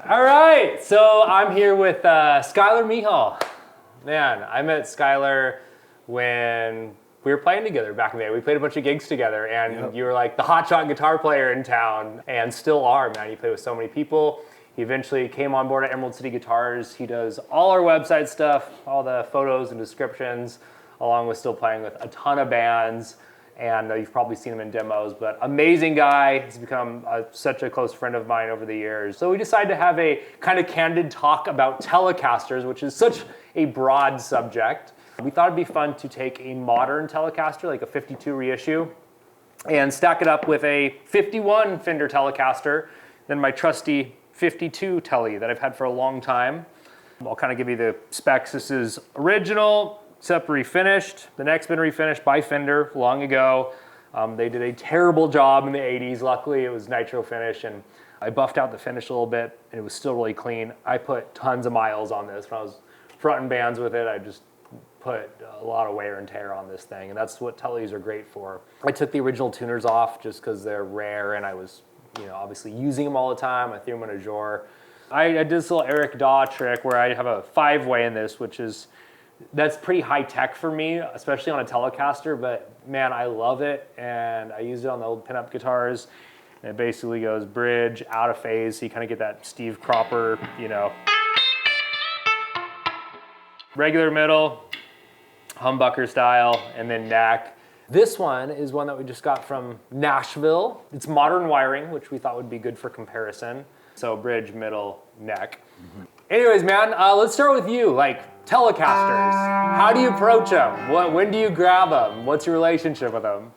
All right, so I'm here with Skyler Mihal. Man, I met Skyler when we were playing together back in the day. We played a bunch of gigs together, and you were like the hotshot guitar player in town, and still are, man. You play with so many people. He eventually came on board at Emerald City Guitars. He does all our website stuff, all the photos and descriptions, along with still playing with a ton of bands. And you've probably seen him in demos, but amazing guy. He's become such a close friend of mine over the years. So we decided to have a kind of candid talk about Telecasters, which is such a broad subject. We thought it'd be fun to take a modern Telecaster, like a 52 reissue, and stack it up with a 51 Fender Telecaster, then my trusty 52 Telly that I've had for a long time. I'll kind of give you the specs. This is original, except refinished. The neck's been refinished by Fender long ago. They did a terrible job in the 80s. Luckily, it was nitro finish, and I buffed out the finish a little bit, and it was still really clean. I put tons of miles on this. When I was fronting bands with it, I just put a lot of wear and tear on this thing, and that's what tellies are great for. I took the original tuners off just because they're rare, and I was, obviously using them all the time. I threw them in a drawer. I did this little Eric Daw trick where I have a 5-way in this, that's pretty high tech for me, especially on a Telecaster, but man, I love it, and I used it on the old pinup guitars, and it basically goes bridge, out of phase, so you kind of get that Steve Cropper, regular middle, humbucker style, and then neck. This one is one that we just got from Nashville. It's modern wiring, which we thought would be good for comparison. So bridge, middle, neck. Anyways, man, let's start with you. Like Telecasters, how do you approach them? When do you grab them? What's your relationship with them?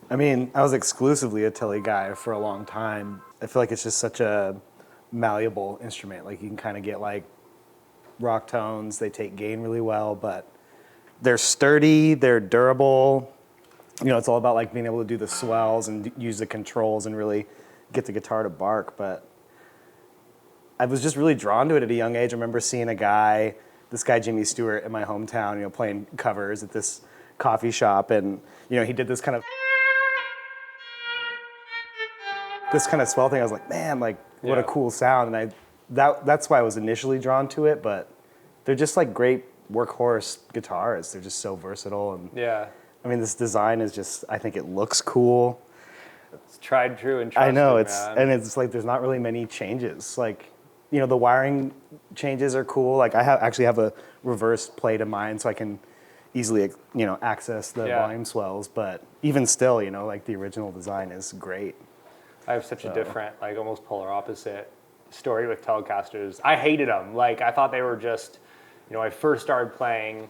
I mean, I was exclusively a telly guy for a long time. I feel like it's just such a malleable instrument. Like you can kind of get like rock tones. They take gain really well, but they're sturdy. They're durable. You know, it's all about like being able to do the swells and use the controls and really get the guitar to bark. But I was just really drawn to it at a young age. I remember seeing this guy Jimmy Stewart in my hometown, you know, playing covers at this coffee shop, and you know, he did this kind of swell thing. I was like, man, like what a cool sound. And that's why I was initially drawn to it, but they're just like great workhorse guitars. They're just so versatile. And I mean, this design is just, I think it looks cool. It's tried, true, and trusted, I know, man. and it's like there's not really many changes. Like, you know, the wiring changes are cool. Like I actually have a reverse plate of mine so I can easily, you know, access the volume swells. But even still, you know, like the original design is great. I have such a different, like almost polar opposite story with Telecasters. I hated them. Like I thought they were just, you know, I first started playing,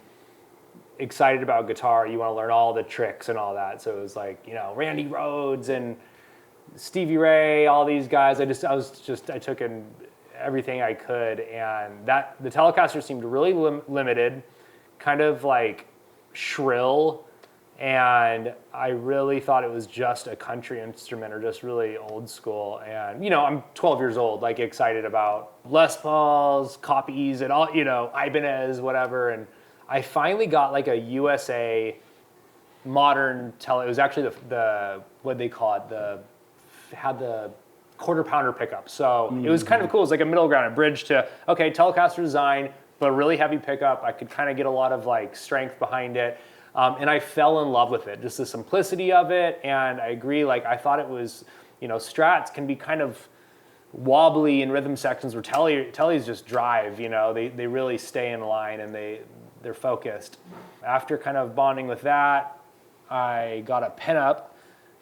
excited about guitar. You want to learn all the tricks and all that. So it was like, you know, Randy Rhoads and Stevie Ray, all these guys. I took in everything I could, and the Telecaster seemed really limited, kind of like shrill. And I really thought it was just a country instrument or just really old school. And, you know, I'm 12 years old, like excited about Les Pauls, copies, and all, you know, Ibanez, whatever. And I finally got like a USA modern Tele. It was actually the what they call it, had the quarter pounder pickup. So it was kind of cool. It was like a middle ground, a bridge to, okay, Telecaster design, but really heavy pickup. I could kind of get a lot of like strength behind it. And I fell in love with it, just the simplicity of it. And I agree, like I thought it was, you know, Strats can be kind of wobbly in rhythm sections where tellies just drive, you know, they really stay in line and they're focused. After kind of bonding with that, I got a pinup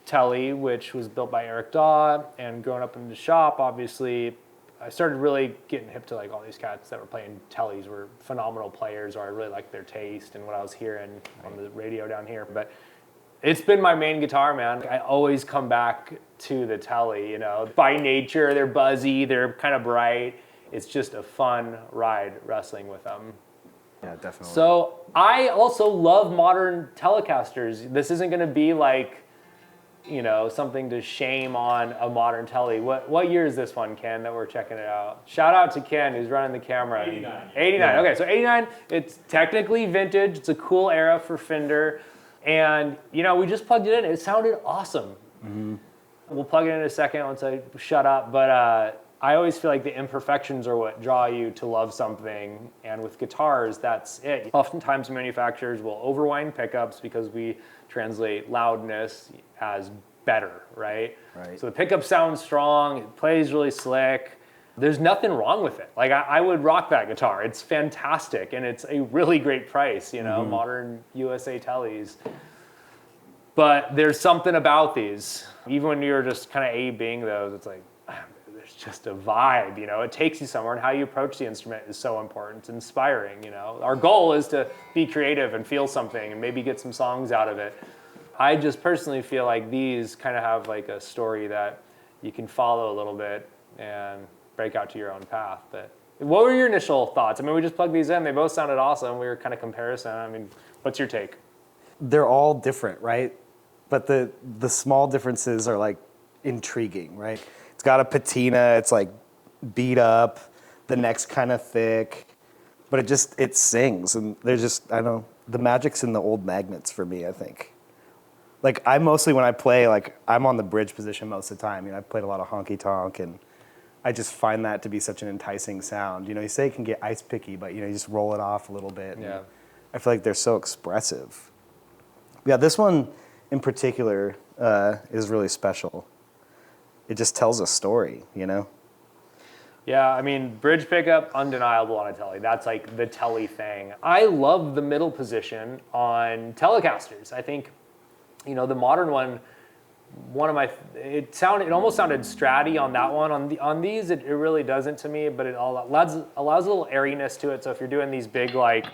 telly, which was built by Eric Daw, and growing up in the shop, obviously, I started really getting hip to like all these cats that were playing tellies were phenomenal players, or I really liked their taste and what I was hearing on the radio down here. But it's been my main guitar, man. I always come back to the telly, you know. By nature, they're buzzy, they're kind of bright. It's just a fun ride wrestling with them. Yeah, definitely. So I also love modern Telecasters. This isn't gonna be like, you know, something to shame on a modern telly. What year is this one, Ken, that we're checking it out? Shout out to Ken, who's running the camera. 89. 89, yeah. Okay, so 89, it's technically vintage. It's a cool era for Fender. And, you know, we just plugged it in. It sounded awesome. Mm-hmm. We'll plug it in a second once I shut up. But I always feel like the imperfections are what draw you to love something. And with guitars, that's it. Oftentimes manufacturers will overwind pickups because we translate loudness as better, right? So the pickup sounds strong, it plays really slick. There's nothing wrong with it. Like I would rock that guitar. It's fantastic, and it's a really great price, you know, modern USA tellies. But there's something about these. Even when you're just kind of A-Bing those, it's like, there's just a vibe, you know? It takes you somewhere, and how you approach the instrument is so important. It's inspiring, you know? Our goal is to be creative and feel something and maybe get some songs out of it. I just personally feel like these kind of have like a story that you can follow a little bit and break out to your own path. But what were your initial thoughts? I mean, we just plugged these in. They both sounded awesome. We were kind of comparison. I mean, what's your take? They're all different, right? But the small differences are like intriguing, right? It's got a patina. It's like beat up. The neck's kind of thick. But it sings. And there's just, I don't know, the magic's in the old magnets for me, I think. Like I mostly, when I play, like I'm on the bridge position most of the time. You know, I've played a lot of honky tonk, and I just find that to be such an enticing sound. You know, you say it can get ice picky, but you know, you just roll it off a little bit. Yeah. I feel like they're so expressive. Yeah, this one in particular is really special. It just tells a story, you know? Yeah, I mean, bridge pickup, undeniable on a telly. That's like the telly thing. I love the middle position on Telecasters. I think, you know, the modern one one of my, it almost sounded stratty on that one. On these, it really doesn't to me, but it allows a little airiness to it. So if you're doing these big like,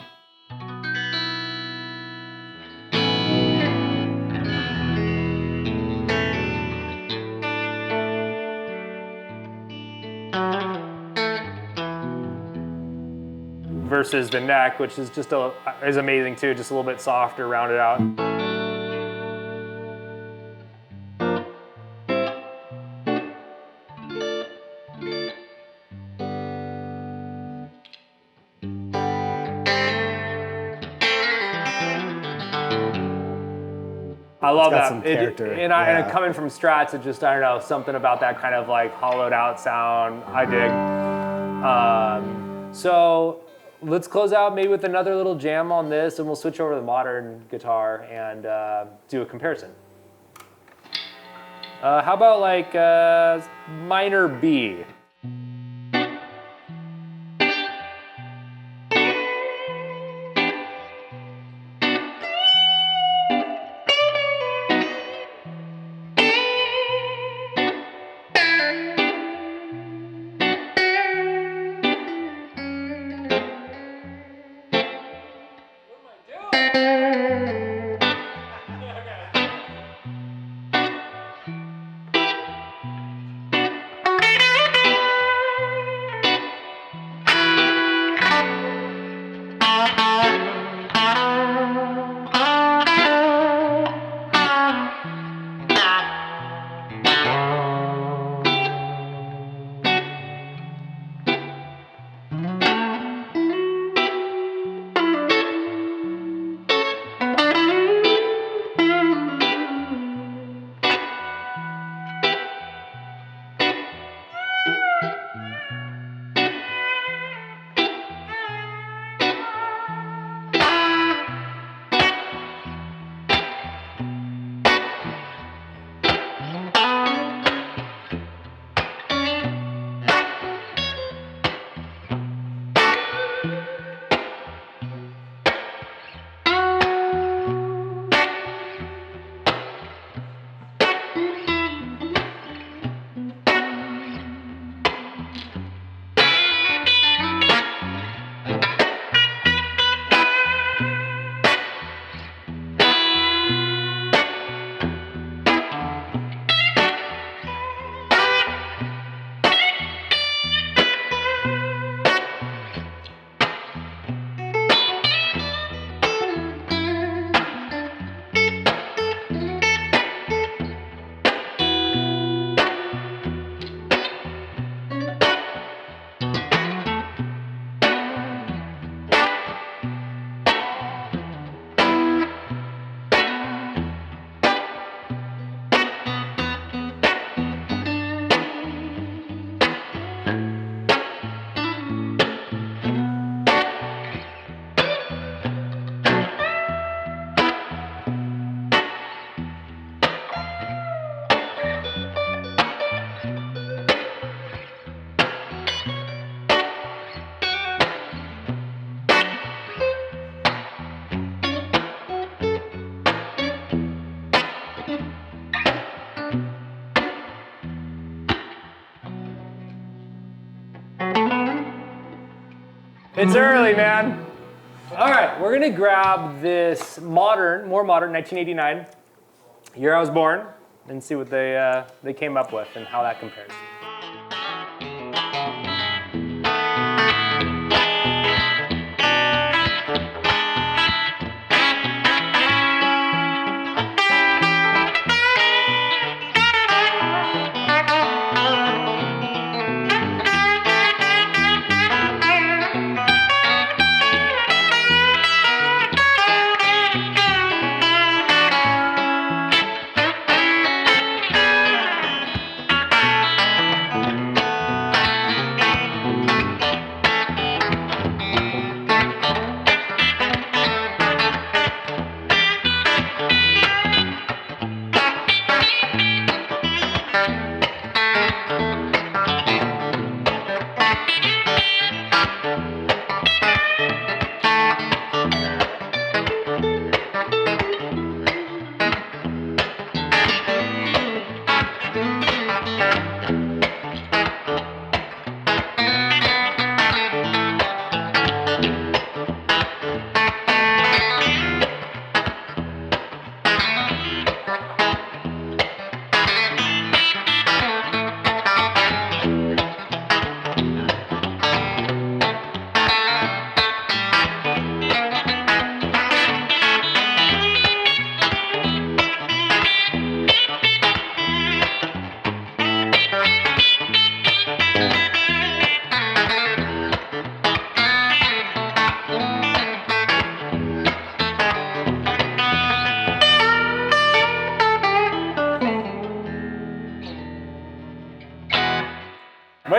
versus the neck, which is just is amazing too, just a little bit softer, rounded out. I love that. Some character. And coming from Strats, it just, I don't know, something about that kind of like hollowed out sound I dig. So let's close out maybe with another little jam on this, and we'll switch over to the modern guitar and do a comparison. How about like minor B? It's early, man. All right, we're gonna grab this more modern 1989, year I was born, and see what they came up with and how that compares.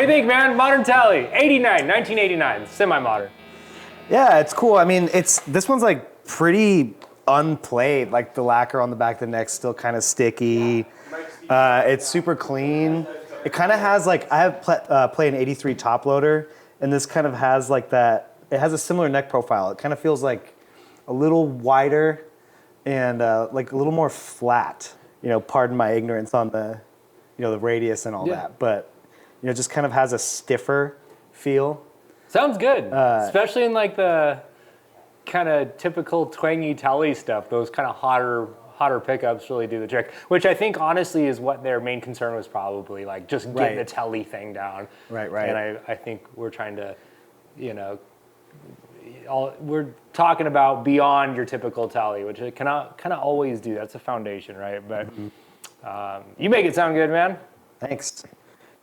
do you think, man? Modern telly, 1989, semi-modern. Yeah, it's cool. I mean, this one's like pretty unplayed. Like the lacquer on the back of the neck's still kind of sticky. It's super clean. It kind of has like, I have play an 83 top loader, and this kind of has like that, it has a similar neck profile. It kind of feels like a little wider and like a little more flat. You know, pardon my ignorance on the, you know, the radius and all that, but you know, just kind of has a stiffer feel. Sounds good, especially in like the kind of typical twangy telly stuff. Those kind of hotter pickups really do the trick, which I think honestly is what their main concern was, probably like just getting the telly thing down. Right. And I think we're trying to, you know, we're talking about beyond your typical telly, which it cannot kind of always do. That's a foundation, right? But you make it sound good, man. Thanks.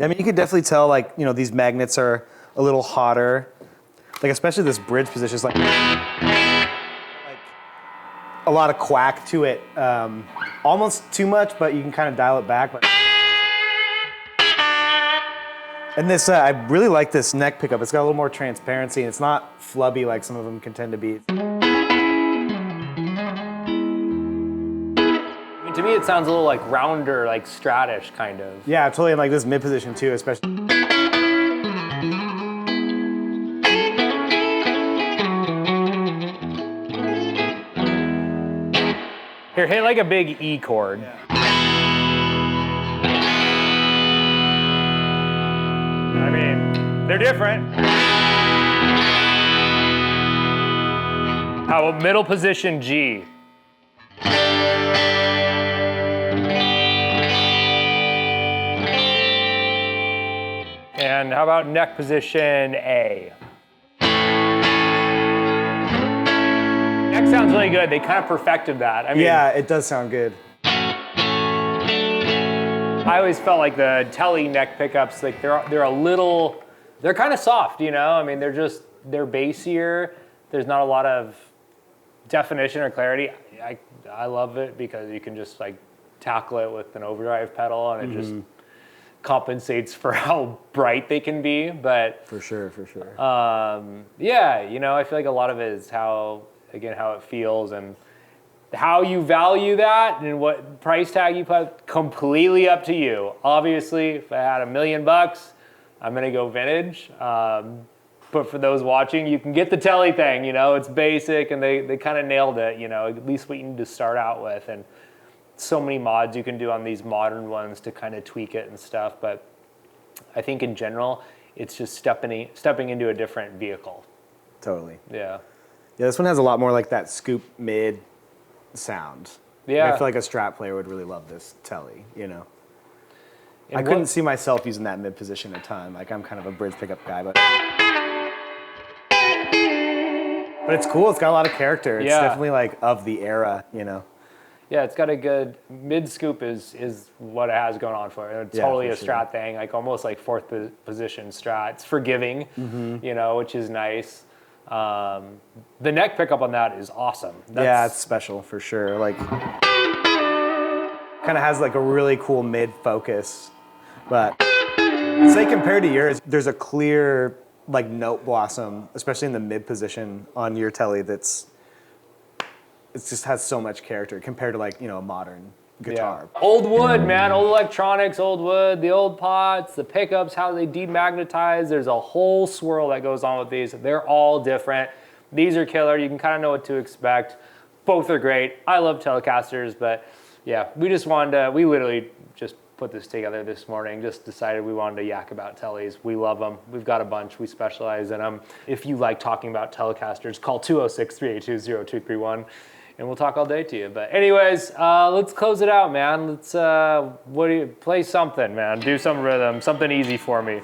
I mean, you could definitely tell, like, you know, these magnets are a little hotter. Like, especially this bridge position is like a lot of quack to it. Almost too much, but you can kind of dial it back. But and this, I really like this neck pickup. It's got a little more transparency, and it's not flubby like some of them can tend to be. I mean, to me, it sounds a little like rounder, like Stratish kind of. Yeah, totally in like this mid position too, especially. Here, hit like a big E chord. Yeah. I mean, they're different. How about middle position G? And how about neck position A? Neck sounds really good. They kind of perfected that. I mean, Yeah, it does sound good. I always felt like the telly neck pickups, like they're kind of soft, you know? I mean, they're bassier. There's not a lot of definition or clarity. I love it because you can just like tackle it with an overdrive pedal, and it just compensates for how bright they can be. But For sure. yeah, you know, I feel like a lot of it is how it feels and how you value that and what price tag you put. Completely up to you. Obviously, if I had $1 million, I'm gonna go vintage. But for those watching, you can get the telly thing, you know, it's basic, and they kind of nailed it, you know, at least what you need to start out with. And so many mods you can do on these modern ones to kind of tweak it and stuff. But I think in general, it's just stepping into a different vehicle. Totally. Yeah. Yeah, this one has a lot more like that scoop mid sound. Yeah. I feel like a Strat player would really love this telly, you know. And I couldn't see myself using that mid position a ton. Like, I'm kind of a bridge pickup guy, but it's cool. It's got a lot of character. It's definitely like of the era, you know. Yeah, it's got a good mid scoop is what it has going on for it. It's totally a Strat thing, like almost like fourth position Strat. It's forgiving, you know, which is nice. The neck pickup on that is awesome. Yeah, it's special for sure. Like, kind of has like a really cool mid focus, but say compared to yours, there's a clear like note blossom, especially in the mid position on your telly. It just has so much character compared to like, you know, a modern guitar. Yeah. Old wood, man, old electronics, old wood, the old pots, the pickups, how they demagnetize. There's a whole swirl that goes on with these. They're all different. These are killer. You can kind of know what to expect. Both are great. I love Telecasters, but yeah, we literally just put this together this morning, just decided we wanted to yak about tellies. We love them. We've got a bunch. We specialize in them. If you like talking about Telecasters, call 206-382-0231. And we'll talk all day to you. But anyways, let's close it out, man. Let's play something, man. Do some rhythm, something easy for me.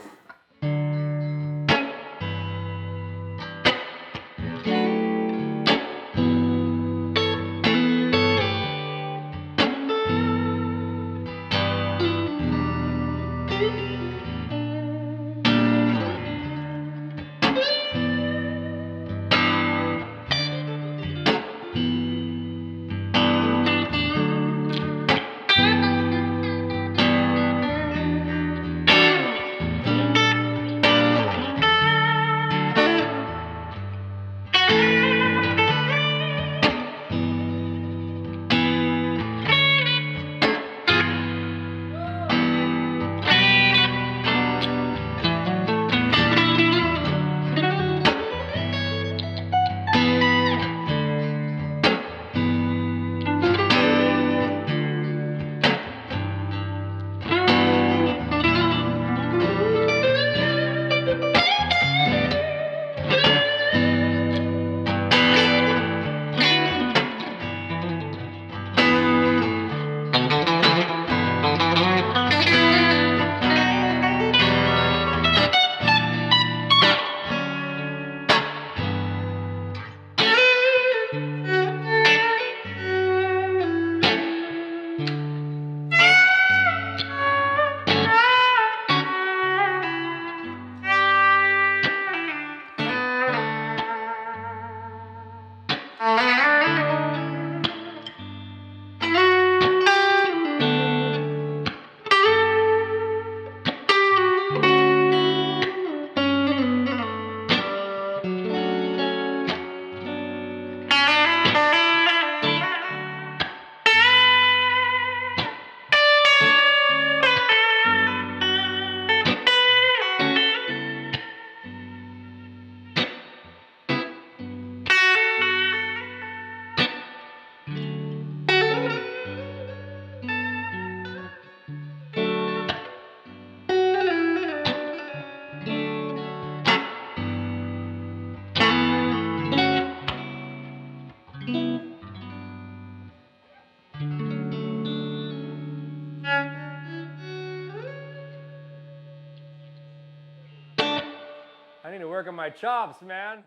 working my chops, man.